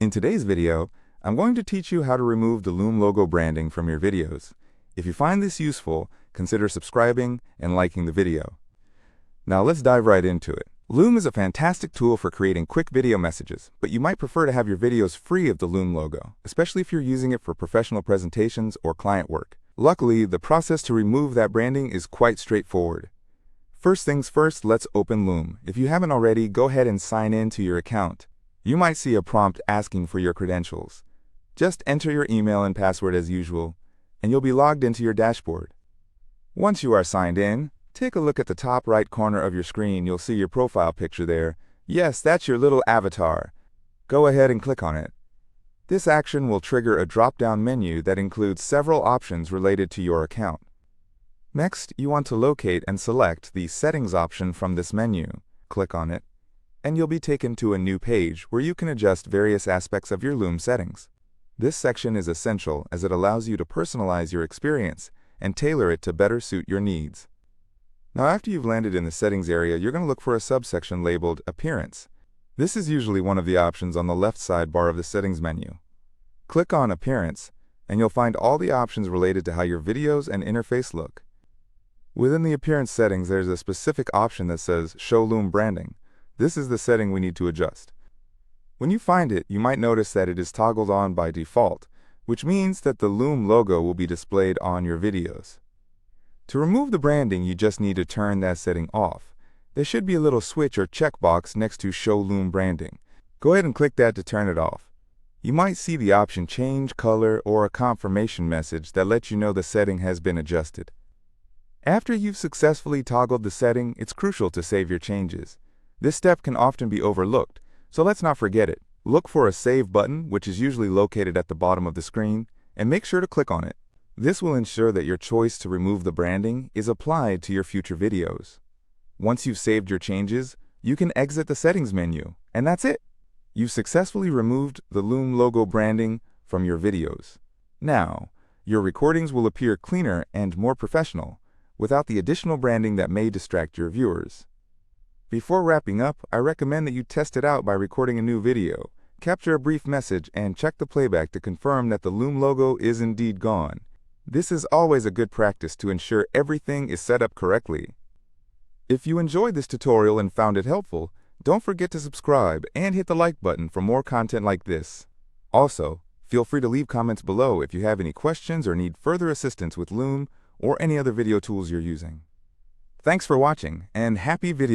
In today's video, I'm going to teach you how to remove the Loom logo branding from your videos. If you find this useful, consider subscribing and liking the video. Now let's dive right into it. Loom is a fantastic tool for creating quick video messages, but you might prefer to have your videos free of the Loom logo, especially if you're using it for professional presentations or client work. Luckily, the process to remove that branding is quite straightforward. First things first, let's open Loom. If you haven't already, go ahead and sign in to your account. You might see a prompt asking for your credentials. Just enter your email and password as usual, and you'll be logged into your dashboard. Once you are signed in, take a look at the top right corner of your screen. You'll see your profile picture there. Yes, that's your little avatar. Go ahead and click on it. This action will trigger a drop-down menu that includes several options related to your account. Next, you want to locate and select the Settings option from this menu. Click on it, and you'll be taken to a new page where you can adjust various aspects of your Loom settings. This section is essential as it allows you to personalize your experience and tailor it to better suit your needs. Now, after you've landed in the settings area, you're going to look for a subsection labeled Appearance. This is usually one of the options on the left sidebar of the settings menu. Click on Appearance, and you'll find all the options related to how your videos and interface look. Within the appearance settings, there's a specific option that says Show Loom Branding. This is the setting we need to adjust. When you find it, you might notice that it is toggled on by default, which means that the Loom logo will be displayed on your videos. To remove the branding, you just need to turn that setting off. There should be a little switch or checkbox next to Show Loom Branding. Go ahead and click that to turn it off. You might see the option Change Color or a confirmation message that lets you know the setting has been adjusted. After you've successfully toggled the setting, it's crucial to save your changes. This step can often be overlooked, so let's not forget it. Look for a Save button, which is usually located at the bottom of the screen, and make sure to click on it. This will ensure that your choice to remove the branding is applied to your future videos. Once you've saved your changes, you can exit the settings menu, and that's it. You've successfully removed the Loom logo branding from your videos. Now, your recordings will appear cleaner and more professional, without the additional branding that may distract your viewers. Before wrapping up, I recommend that you test it out by recording a new video, capture a brief message, and check the playback to confirm that the Loom logo is indeed gone. This is always a good practice to ensure everything is set up correctly. If you enjoyed this tutorial and found it helpful, don't forget to subscribe and hit the like button for more content like this. Also, feel free to leave comments below if you have any questions or need further assistance with Loom or any other video tools you're using. Thanks for watching, and happy video